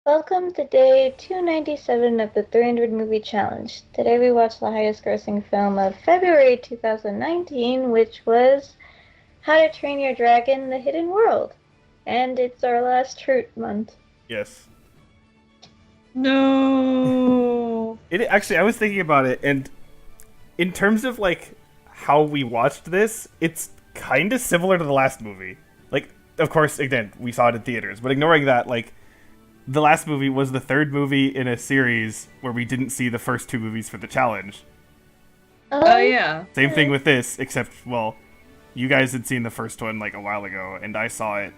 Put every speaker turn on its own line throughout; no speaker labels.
Welcome to day 297 of the 300 Movie Challenge. Today we watched the highest grossing film of February 2019, which was How to Train Your Dragon: The Hidden World. And it's our last Trute month.
Yes.
No.
Actually, I was thinking about it, and in terms of like how we watched this, it's kind of similar to the last movie. Like, of course, again, we saw it in theaters, but ignoring that, like, the last movie was the third movie in a series where we didn't see the first two movies for the challenge.
Oh yeah.
Same thing with this, except, well, you guys had seen the first one like a while ago, and I saw it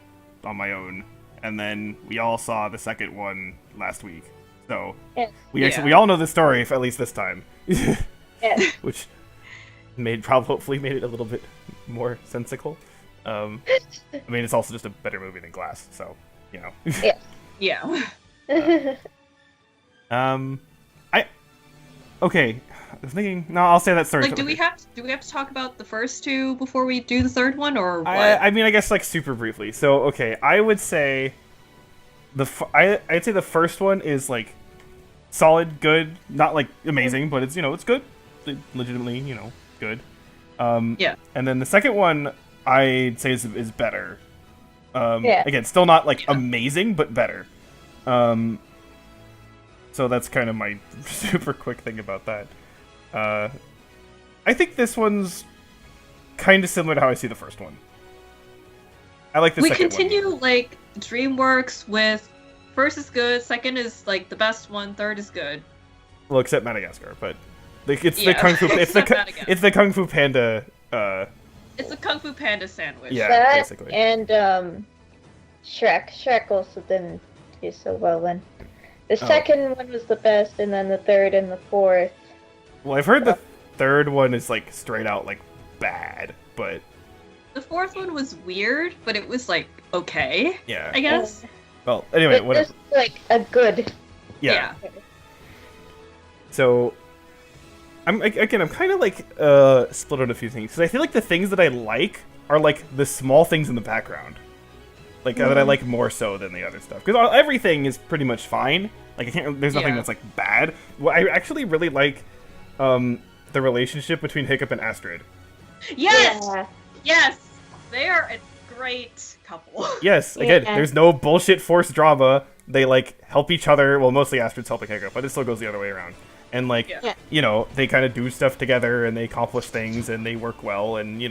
on my own, and then we all saw the second one last week. So
Yes.
we all know the story, at least this time,
Yes.
which hopefully made it a little bit more sensical. I mean, it's also just a better movie than Glass, so you know.
Yes.
Yeah.
Okay. I was thinking. No, I'll say that story.
Like, do we have to talk about the first two before we do the third one, or what?
I mean, I guess like super briefly. So okay, I would say I'd say the first one is like solid, good, not like amazing, but it's it's good, legitimately good.
Yeah.
And then the second one I'd say is better.
Yeah.
Again, still not like amazing, but better. So that's kind of my super quick thing about that. I think this one's kind of similar to how I see the first one. I like the
We
second
continue
one.
like DreamWorks with first is good, second is like the best one, third is good.
Well, except Madagascar, but like it's the
Yeah,
Kung Fu.
except Madagascar.
It's the Kung Fu Panda.
It's a Kung Fu Panda sandwich.
Yeah,
That
basically.
and Shrek. Shrek also didn't do so well then. The
Oh.
second one was the best, and then the third and the fourth.
Well, I've heard the third one is like straight out like bad, but
The fourth one was weird, but it was like okay,
yeah.
I guess.
Well, anyway,
It
whatever.
was like a good.
Yeah.
Yeah.
So I'm kind of like split on a few things because I feel like the things that I like are like the small things in the background, like that I like more so than the other stuff. Because everything is pretty much fine. Like I can't. There's nothing
Yeah.
that's like bad. Well, I actually really like the relationship between Hiccup and Astrid.
Yes.
Yeah.
Yes. They are a great couple.
Yes, again,
Yeah.
there's no bullshit forced drama. They like help each other. Well, mostly Astrid's helping Hiccup, but it still goes the other way around. And like,
Yeah.
Yeah.
they kind of do stuff together and they accomplish things and they work well. And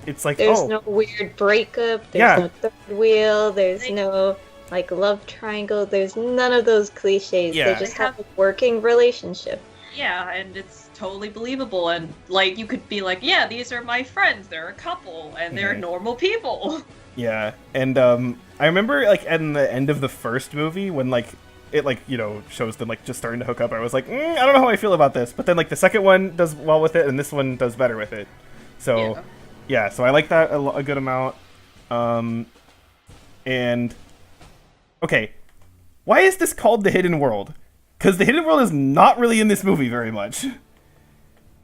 it's like,
There's
oh,
no weird breakup. There's
Yeah.
no third wheel. There's
They-
no like love triangle. There's none of those cliches.
Yeah.
They just
They
have a working relationship.
Yeah, and it's totally believable. And like you could be like, yeah, these are my friends. They're a couple, and they're
Mhm.
normal people.
yeah. And I remember like at the end of the first movie when like it like shows them like just starting to hook up. I was like, I don't know how I feel about this. But then like the second one does well with it, and this one does better with it. So.
Yeah.
Yeah, so I like that a good amount. And okay, why is this called The Hidden World? Because The Hidden World is not really in this movie very much.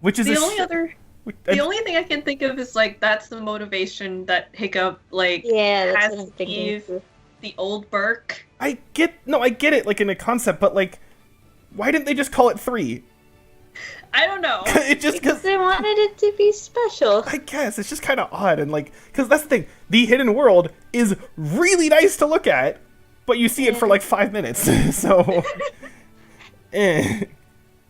Which is
The
a
only
sh-
other,
which-
the only thing I can think of is like that's the motivation that Hiccup like
Yeah, that's
has
what I'm
to
thinking.
give
too.
the old Burke.
I get it like in a concept, but like, why didn't they just call it 3?
I don't know.
It just
Because
because
they wanted it to be special.
I guess it's just kind of odd and like because that's the thing. The Hidden World is really nice to look at, but you see it for like 5 minutes, so. Eh.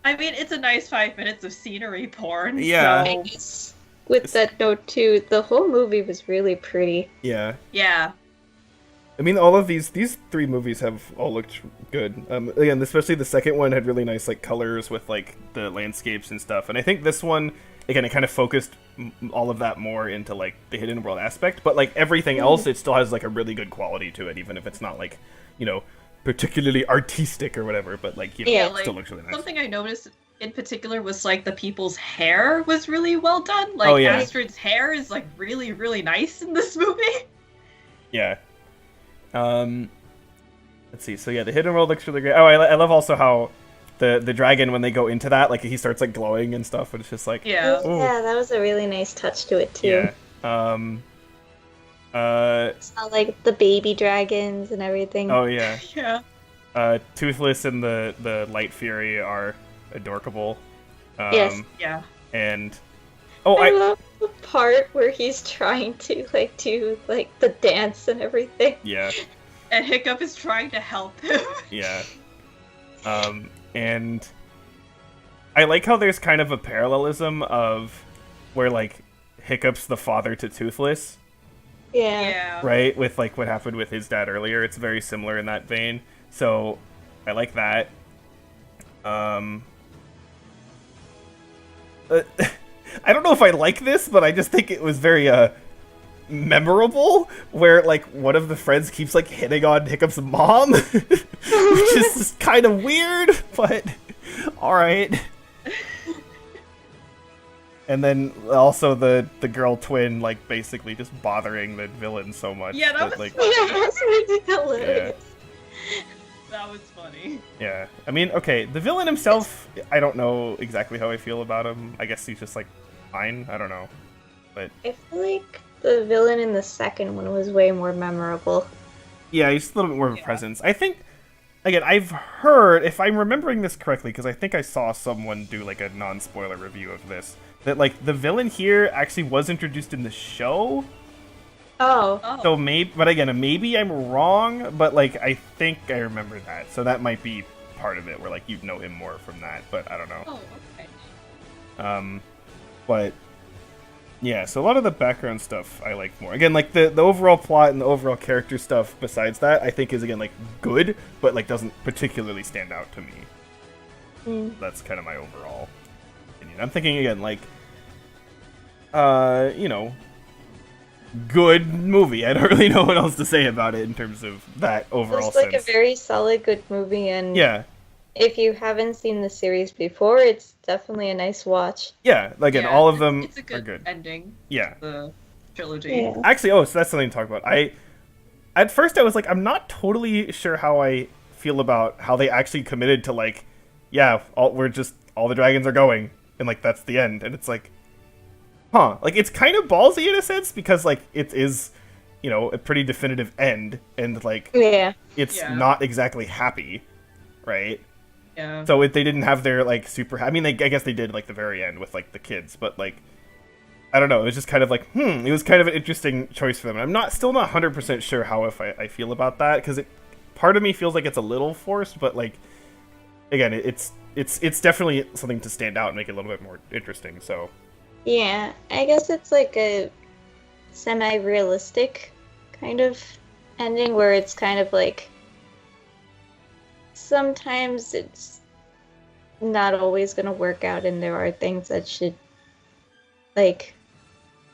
I mean, it's a nice 5 minutes of scenery porn.
Yeah.
So,
I guess with that note too, the whole movie was really pretty.
Yeah.
yeah.
I mean, all of these 3 movies have all looked good. Again, especially the second one had really nice like colors with like the landscapes and stuff. And I think this one, again, it kind of focused all of that more into like the hidden world aspect. But like everything else, it still has like a really good quality to it, even if it's not like particularly artistic or whatever. But like
Yeah,
it still looks really nice.
Something I noticed in particular was like the people's hair was really well done. Like
Oh, yeah.
Astrid's hair is like really, really nice in this movie.
Yeah. Let's see. So yeah, the hidden world looks really great. Oh, I love also how the dragon when they go into that, like he starts like glowing and stuff, and it's just like
Yeah.
Ooh.
Yeah, that was a really nice touch to it too.
yeah.
Saw like the baby dragons and everything.
Oh yeah.
Yeah.
Toothless and the Light Fury are adorable.
Yes.
Yeah.
And
I love the part where he's trying to like do like the dance and everything.
yeah.
And Hiccup is trying to help him.
Yeah. And I like how there's kind of a parallelism of where like Hiccup's the father to Toothless,
Yeah.
right? With like what happened with his dad earlier. It's very similar in that vein. So I like that. I don't know if I like this, but I just think it was very memorable, where like one of the friends keeps like hitting on Hiccup's mom, which is kind of weird, but all right. And then also the girl twin like basically just bothering the villain so much.
Yeah, that was
like
funny.
Yeah, that's ridiculous.
That was funny.
yeah. I mean, okay, the villain himself, I don't know exactly how I feel about him. I guess he's just like fine. I don't know, but
I feel like the villain in the second one was way more memorable.
yeah, he's a little bit more of a presence. I think, again, I've heard, if I'm remembering this correctly, because I think I saw someone do like a non-spoiler review of this, that like the villain here actually was introduced in the show.
Oh.
Oh.
So maybe, but again, maybe I'm wrong, but like I think I remember that. So that might be part of it, where like you'd know him more from that, but I don't know.
Oh, okay.
But yeah, so a lot of the background stuff I like more. Again, like the overall plot and the overall character stuff besides that, I think is again like good, but like doesn't particularly stand out to me. That's kind of my overall opinion. I'm thinking again like you know, good movie. I don't really know what else to say about it in terms of that overall
It's like
sense.
a very solid, good movie, and
Yeah.
if you haven't seen the series before, it's definitely a nice watch.
Yeah, again,
Yeah,
all of them
it's a
are
good
good.
ending.
Yeah.
The trilogy.
Yeah.
Actually, oh, so that's something to talk about. At first I was like, I'm not totally sure how I feel about how they actually committed to like, yeah, all the dragons are going, and like that's the end, and it's like, huh, like it's kind of ballsy in a sense because like it is, you know, a pretty definitive end, and like
Yeah.
it's
Yeah.
not exactly happy, right?
Yeah.
So they didn't have their like super. I mean, I guess they did like the very end with like the kids, but like I don't know. It was just kind of like It was kind of an interesting choice for them. And I'm still not 100% sure how I feel about that because part of me feels like it's a little forced, but like again, it's definitely something to stand out and make it a little bit more interesting. So
Yeah, I guess it's like a semi-realistic kind of ending where it's kind of like sometimes it's not always going to work out and there are things that should, like,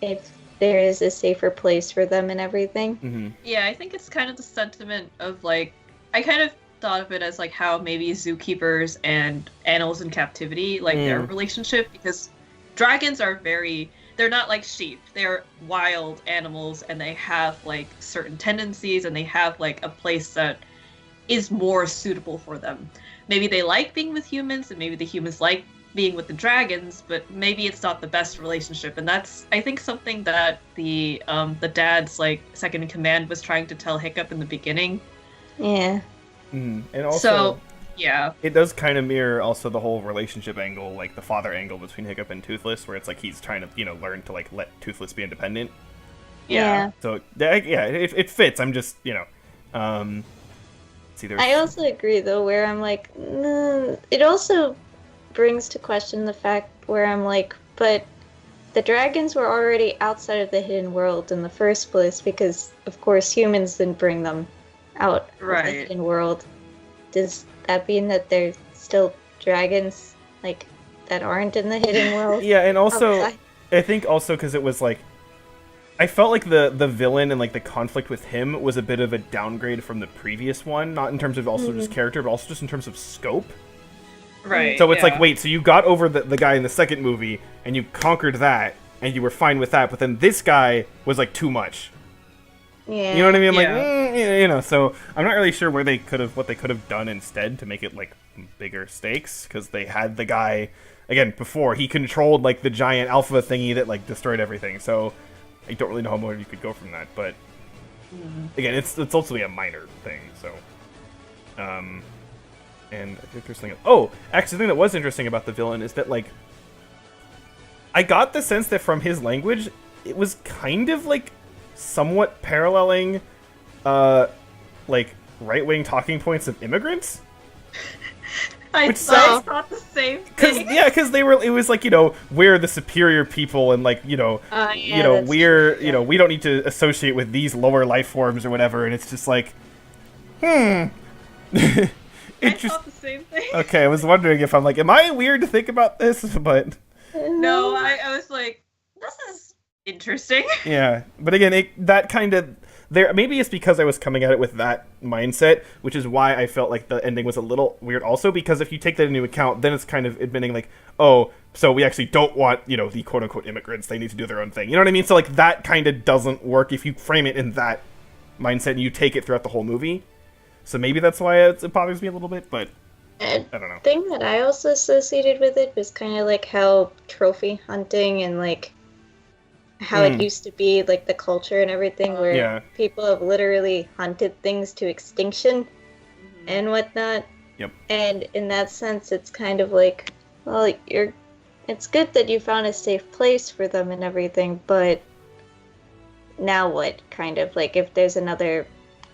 if there is a safer place for them and everything.
Yeah, I think it's kind of the sentiment of like I kind of thought of it as like how maybe zookeepers and animals in captivity, like their relationship, because dragons are they're not like sheep. They're wild animals and they have like certain tendencies and they have like a place that is more suitable for them. Maybe they like being with humans and maybe the humans like being with the dragons, but maybe it's not the best relationship. And that's, I think, something that the dad's like second in command was trying to tell Hiccup in the beginning.
Yeah.
And also,
So, yeah.
it does kind of mirror also the whole relationship angle, like the father angle between Hiccup and Toothless, where it's like he's trying to, you know, learn to like let Toothless be independent.
Yeah.
So yeah, it fits. I'm just, you know,
I also agree though, where I'm like, it also brings to question the fact where I'm like, but the dragons were already outside of the hidden world in the first place because, of course, humans didn't bring them out of the hidden world. Does that mean that there's still dragons like that aren't in the hidden world?
Yeah, and also
outside?
I think also because it was like I felt like the villain and like the conflict with him was a bit of a downgrade from the previous one, not in terms of also just character, but also just in terms of scope.
Right.
So it's like, wait, so you got over the guy in the second movie and you conquered that and you were fine with that, but then this guy was like too much.
Yeah.
You know what I mean? I'm
Yeah.
like, you know, so I'm not really sure what they could have done instead to make it like bigger stakes, because they had the guy again before he controlled like the giant alpha thingy that like destroyed everything. So I don't really know how more you could go from that, but Again, it's ultimately a minor thing. So, and I think there's something. Oh, actually, the thing that was interesting about the villain is that like, I got the sense that from his language, it was kind of like somewhat paralleling, like right-wing talking points of immigrants.
I thought the same thing.
Because they were. It was like, we're the superior people, and like we're we don't need to associate with these lower life forms or whatever. And it's just like,
I thought the same thing.
Okay, I was wondering if I'm like, am I weird to think about this? But
no, I was like, this is interesting.
Yeah, but again, that kind of there. Maybe it's because I was coming at it with that mindset, which is why I felt like the ending was a little weird. Also, because if you take that into account, then it's kind of admitting like, oh, so we actually don't want the quote unquote immigrants. They need to do their own thing. You know what I mean? So like that kind of doesn't work if you frame it in that mindset and you take it throughout the whole movie. So maybe that's why it bothers me a little bit, but I don't know.
The thing that I also associated with it was kind of like how trophy hunting and like how it used to be, like the culture and everything, where people have literally hunted things to extinction and whatnot.
Yep. And
in that sense, it's kind of like, well, it's good that you found a safe place for them and everything, but now what? Kind of like if there's another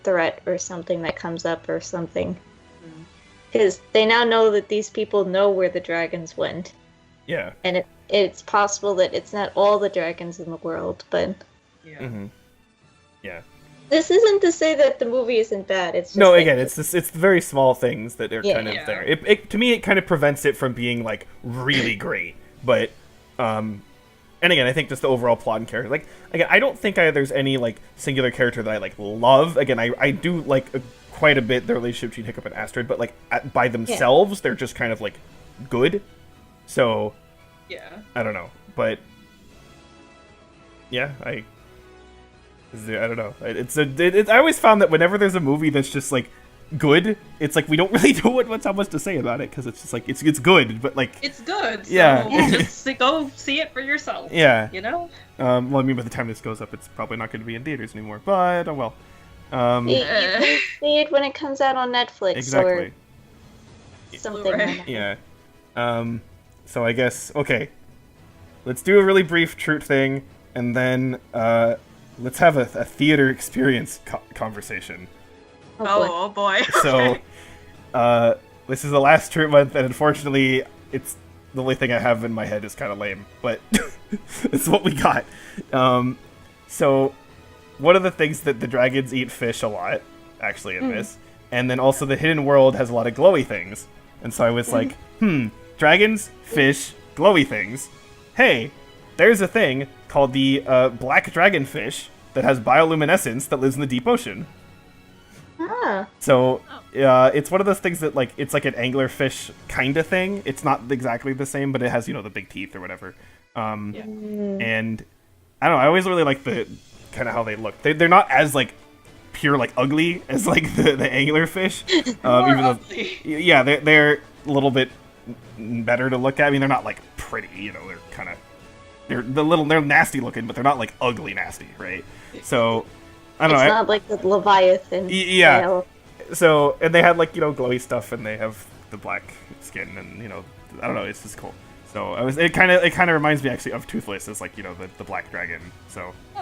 threat or something that comes up or something. Because they now know that these people know where the dragons went.
Yeah.
And it's possible that it's not all the dragons in the world, but...
Yeah.
Mm-hmm. Yeah.
This isn't to say that the movie isn't bad. It's just
no, again, it's the very small things that are kind of
there.
It to me, it kind of prevents it from being like really great. But, and again, I think just the overall plot and character. Like, again, I don't think there's any like singular character that I like love. Again, I do like quite a bit the relationship between Hiccup and Astrid, but like by themselves, they're just kind of like good. So,
yeah,
I don't know, but yeah, I don't know. I always found that whenever there's a movie that's just like good, it's like we don't really know what's how much to say about it because it's just like it's good, but like
it's good. So
yeah,
just go see it for yourself.
Yeah,
Well,
I mean, by the time this goes up, it's probably not going to be in theaters anymore. But oh well.
You can see it when it comes out on Netflix
exactly.
or something. Like
yeah. So I guess let's do a really brief Troot thing, and then let's have a theater experience conversation.
Oh boy.
So, this is the last Troot month, and unfortunately, it's the only thing I have in my head is kind of lame, but it's what we got. So, one of the things that the dragons eat fish a lot, actually, in this, and then also the hidden world has a lot of glowy things, and so I was like, dragons, fish, glowy things. Hey, there's a thing called the black dragonfish that has bioluminescence that lives in the deep ocean. So, it's one of those things that, like, it's like an anglerfish kind of thing. It's not exactly the same, but it has, the big teeth or whatever. And, I don't know, I always really like the kind of how they look. They're not as, like, pure, like, ugly as, like, the anglerfish. Even though, yeah, they're a little bit better to look at. I mean, they're not, like, pretty, they're kind of... They're nasty looking, but they're not, like, ugly nasty, right? So... I don't know.
It's not like the Leviathan.
Yeah.
Tail.
So, and they had like, glowy stuff, and they have the black skin, and I don't know, it's just cool. So it kind of reminds me actually of Toothless as like, the black dragon. So I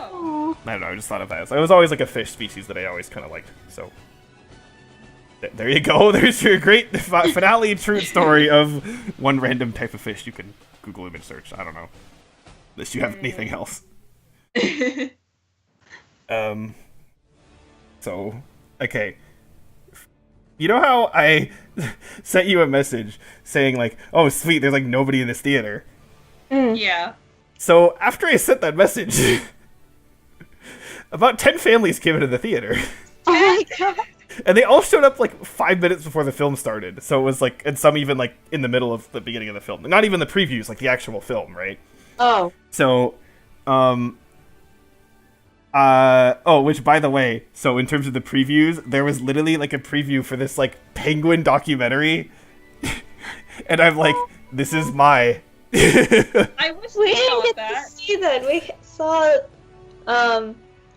don't know, I just thought of that. It was always like a fish species that I always kind of liked. So there you go. There's your great finale true story of one random type of fish. You can Google image search. I don't know, unless you have anything else. So, okay. You know how I sent you a message saying, like, oh, sweet, there's, like, nobody in this theater?
Yeah.
So, after I sent that message, about 10 families came into the theater.
Oh my god.
And they all showed up, like, 5 minutes before the film started. So it was, like, and some even, like, in the middle of the beginning of the film. Not even the previews, like, the actual film, right?
Oh.
So, which, by the way, so in terms of the previews, there was literally, like, a preview for this, like, penguin documentary. And I'm like, this is my...
I wish
We
we saw
didn't get
that.
to see that. We saw,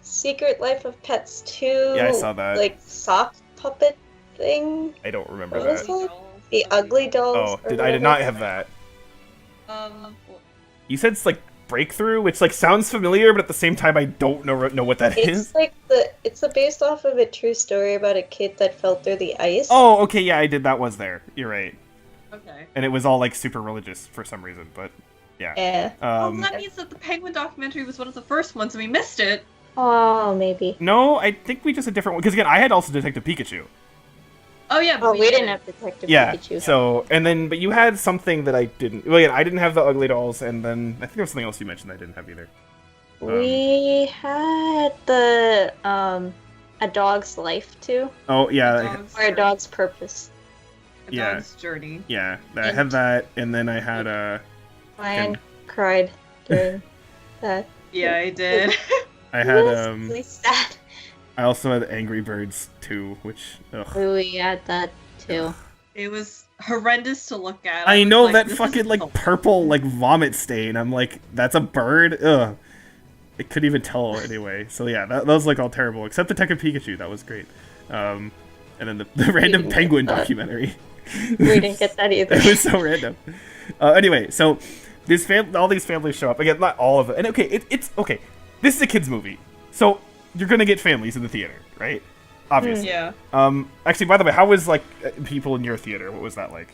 Secret Life of Pets 2.
Yeah, I saw that.
Like sock puppet thing.
I don't remember
What was
that.
it? The Ugly Dolls.
Oh,
or
I did
whatever.
not have that.
Um,
You said it's like Breakthrough, which like sounds familiar, but at the same time I don't know what that is.
It's like it's based off of a true story about a kid that fell through the ice.
Oh, okay, yeah, I did. That was there. You're right.
okay.
And it was all like super religious for some reason, but yeah.
Yeah.
Well, that means that the Penguin documentary was one of the first ones, and we missed it.
Oh, maybe.
No, I think we just a different one. Because again, I had also Detective Pikachu.
Oh yeah, but
Oh, we didn't have Detective
Yeah.
Pikachu.
So but you had something that I didn't. Well, yeah, I didn't have the Ugly Dolls, and then I think there was something else you mentioned I didn't have either.
We had the A Dog's Life too,
Oh yeah,
Dog's
or A Dog's Purpose.
yeah.
Dog's Journey.
yeah. I had that, and then I had
Ryan cried during that.
Yeah, I did.
I
It
had
was really sad.
I also had Angry Birds 2, which ugh.
We had that too.
It was horrendous to look at.
I
was
know
like,
that
this
fucking
is
like
so-
purple like vomit stain. I'm like, that's a bird. Ugh. I couldn't even tell anyway. So yeah, that was like all terrible. Except Detective Pikachu, that was great. And then the random
didn't
penguin
get that.
documentary.
We didn't get that either.
It was so random. Anyway, so all these families show up again. Not all of it. And okay, it's okay. This is a kids movie, so you're gonna get families in the theater, right? Obviously.
Yeah.
Actually, by the way, how was like people in your theater? What was that like?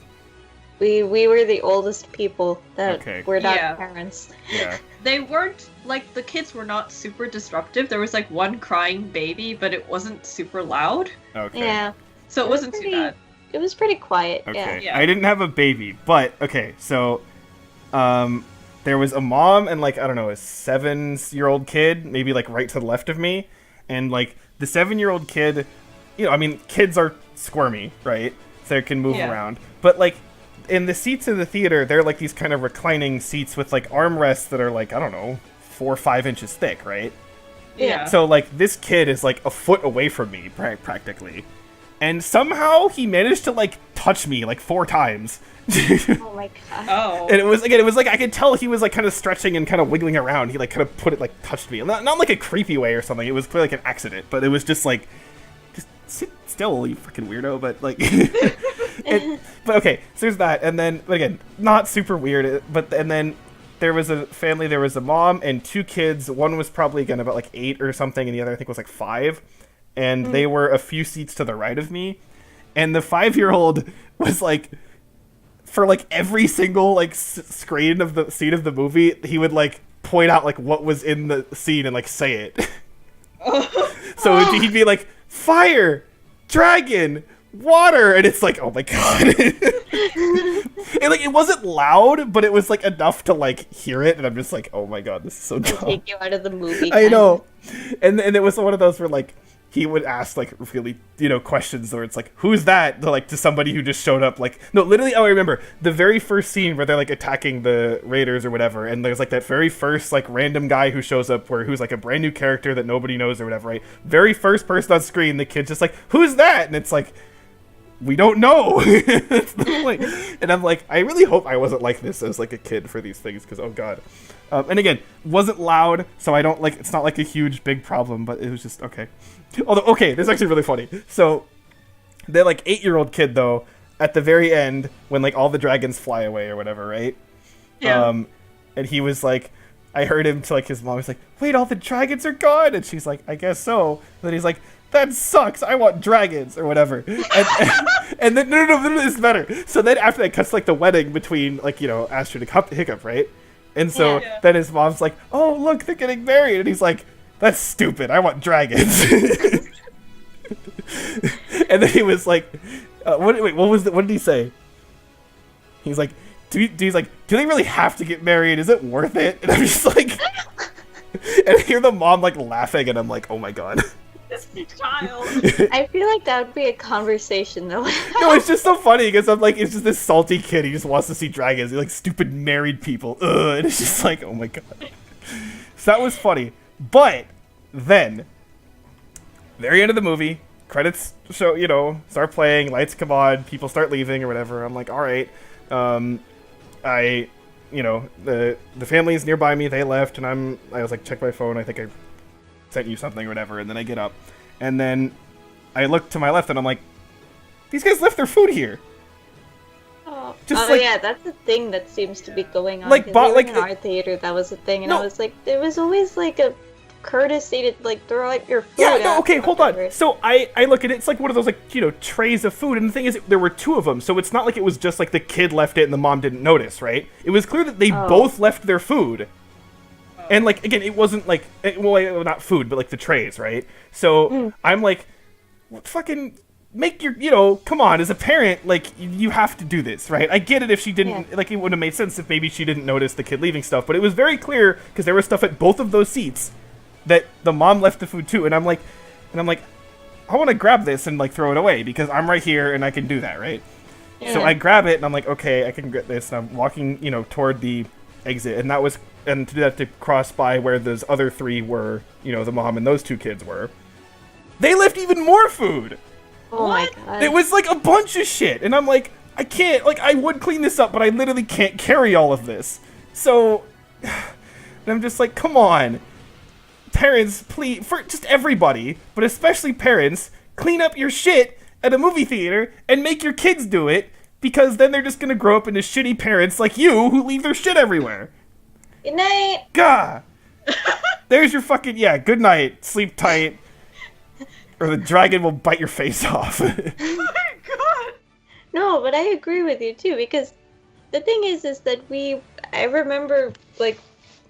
We were the oldest people that
Okay.
were not
Yeah.
parents.
Yeah.
They weren't like the kids were not super disruptive. There was like one crying baby, but it wasn't super loud,
Okay.
Yeah,
so it
It was
wasn't too
pretty-
bad.
it was pretty quiet.
Okay.
Yeah.
I didn't have a baby, but okay, so there was a mom and like I don't know, a 7-year-old kid, maybe like right to the left of me, and like the 7-year-old kid, you know, I mean, kids are squirmy, right? So they can move
Yeah.
around. But like in the seats in the theater, they're like these kind of reclining seats with like armrests that are like, I don't know, 4 or 5 inches thick, right?
Yeah.
So like this kid is like a foot away from me practically. And somehow he managed to like touch me like 4 times.
Oh my god.
Oh.
And it was like I could tell he was like kind of stretching and kind of wiggling around. He like kind of put it like touched me, not like a creepy way or something. It was clearly like an accident, but it was just like, just sit still, you fucking weirdo. But like, but okay, so there's that, and then but again, not super weird. But and then there was a family. There was a mom and 2 kids. One was probably again about like 8 or something, and the other I think was like 5. And they were a few seats to the right of me, and the 5-year-old was like, for like every single like screen of the scene of the movie, he would like point out like what was in the scene and like say it. So he'd be like, fire, dragon, water, and it's like, oh my god. And like it wasn't loud, but it was like enough to like hear it, and I'm just like, oh my god, this is so
They
dumb.
take you out of the movie.
I
kind
know. And it was one of those where like he would ask like really, you know, questions where it's like, who's that? To somebody who just showed up. Like, no, literally, I remember the very first scene where they're like attacking the raiders or whatever, and there's like that very first like random guy who shows up who's like a brand new character that nobody knows or whatever, right? Very first person on screen, the kid's just like, who's that? And it's like, we don't know. That's the point. And I'm like, I really hope I wasn't like this as like a kid for these things, because oh god. And again, wasn't loud, so I don't like. It's not like a huge big problem, but it was just okay. Although okay, this is actually really funny. So the like 8-year-old kid though, at the very end when like all the dragons fly away or whatever, right?
Yeah.
And he was like, I heard him to like his mom was like, wait, all the dragons are gone, and she's like, I guess so. And then he's like, that sucks. I want dragons or whatever. And then no, this is better. So then after that cuts like the wedding between like, you know, Astrid and Hiccup, right? And so
Yeah.
then his mom's like, oh look, they're getting married, and he's like, that's stupid. I want dragons. And then he was like, what did he say? He's like, do they really have to get married? Is it worth it? And I'm just like, and I hear the mom like laughing, and I'm like, oh my god.
This child.
I feel like that would be a conversation though.
No, it's just so funny because I'm like, it's just this salty kid. He just wants to see dragons. He like stupid married people. Ugh, and it's just like, oh my god. So that was funny. But then, very end of the movie, credits show, you know, start playing, lights come on, people start leaving or whatever. I'm like, all right. You know, the family is nearby me. They left, and I was like, check my phone. I think I sent you something or whatever, and then I get up, and then I look to my left, and I'm like, these guys left their food here.
Oh,
Just like,
yeah, that's a thing that seems to be going on.
Like,
'cause
but,
we were
like,
in our theater, that was a thing, and
No.
I was like, there was always like a courtesy to like throw out your food.
Yeah, no, okay, hold on.
afterwards.
So I look at it, it's like one of those, like, you know, trays of food, and the thing is, there were two of them, so it's not like it was just like the kid left it and the mom didn't notice, right? It was clear that they both left their food. And, like, again, it wasn't like, well, not food, but like the trays, right? So I'm like, fucking make your, you know, come on, as a parent, like, you have to do this, right? I get it if she didn't, like, it would have made sense if maybe she didn't notice the kid leaving stuff, but it was very clear, because there was stuff at both of those seats, that the mom left the food too, and I'm like, I want to grab this and, like, throw it away, because I'm right here, and I can do that, right?
Yeah.
So I grab it, and I'm like, okay, I can get this, and I'm walking, you know, toward the exit, and to do that, to cross by where those other three were, you know, the mom and those two kids were, they left even more food!
Oh my god.
It was like a bunch of shit, and I'm like, I can't, like, I would clean this up, but I literally can't carry all of this. So, and I'm just like, come on. Parents, please, for just everybody, but especially parents, clean up your shit at a movie theater and make your kids do it, because then they're just gonna grow up into shitty parents like you who leave their shit everywhere.
Good night.
Gah! There's your fucking, yeah, good night, sleep tight, or the dragon will bite your face off.
Oh my god!
No, but I agree with you too, because the thing is that I remember like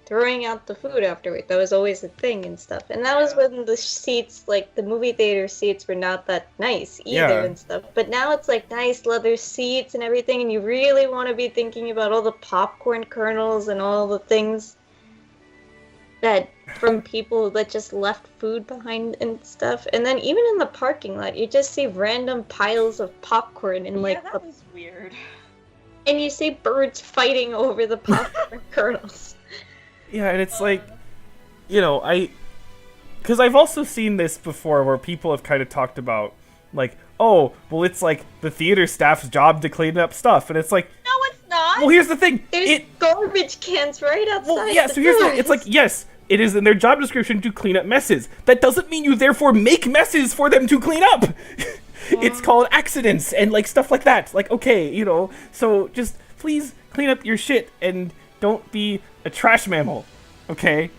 throwing out the food afterward. That was always a thing and stuff. And that was when the seats, like the movie theater seats, were not that nice either
Yeah.
and stuff. But now it's like nice leather seats and everything, and you really want to be thinking about all the popcorn kernels and all the things that from people that just left food behind and stuff. And then even in the parking lot, you just see random piles of popcorn and like
yeah, that was weird.
and you see birds fighting over the popcorn kernels.
Yeah, and it's like, you know, because I've also seen this before where people have kind of talked about, like, oh, well, it's like the theater staff's job to clean up stuff, and it's like,
No, it's not.
well, here's the thing,
There's garbage cans right outside.
well, yeah,
the
so here's the,
doors.
it's like, yes, it is in their job description to clean up messes. That doesn't mean you therefore make messes for them to clean up. It's called accidents and, like, stuff like that. Like, okay, you know, so just please clean up your shit and don't be a trash mammal, okay?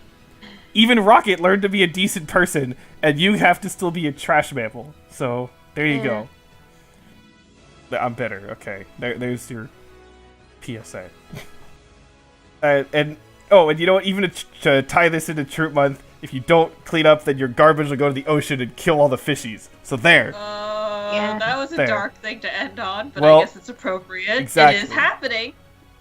Even Rocket learned to be a decent person, and you have to still be a trash mammal. So, there you go. I'm better, okay. There's your PSA. And you know what? Even to tie this into Troop Month, if you don't clean up, then your garbage will go to the ocean and kill all the fishies. So there.
Yeah.
That was a
There.
dark thing to end on, but
Well,
I guess it's appropriate.
exactly.
It is happening.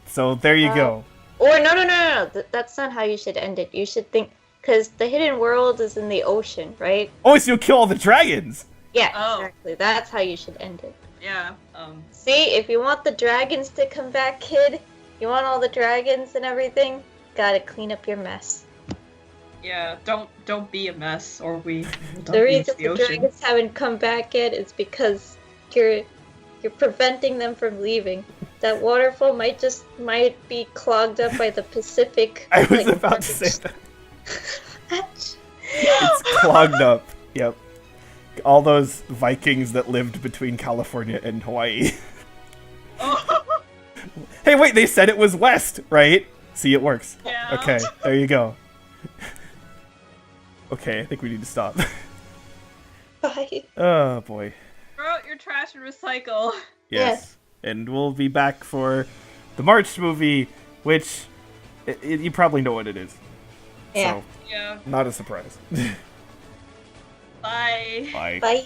So there you go.
Or no. That's not how you should end it. You should think, because the hidden world is in the ocean, right?
Oh, so you'll kill all the dragons.
Yeah,
Oh.
exactly. That's how you should end it.
Yeah.
See, if you want the dragons to come back, kid, you want all the dragons and everything, gotta clean up your mess.
Yeah. Don't be a mess, or we will dump
The
you
reason
into the
the
ocean.
dragons haven't come back yet is because you're preventing them from leaving. That waterfall might be clogged up by the Pacific.
I was
like,
about to say that.
garbage.
It's clogged up. Yep. All those Vikings that lived between California and Hawaii. Hey, wait, they said it was west, right? See, it works.
Yeah.
Okay, there you go. Okay, I think we need to stop.
Bye.
Oh, boy.
Throw out your trash and recycle.
Yes. And we'll be back for the March movie, which you probably know what it is.
Yeah.
So,
Yeah.
not a surprise.
Bye.
Bye.
Bye.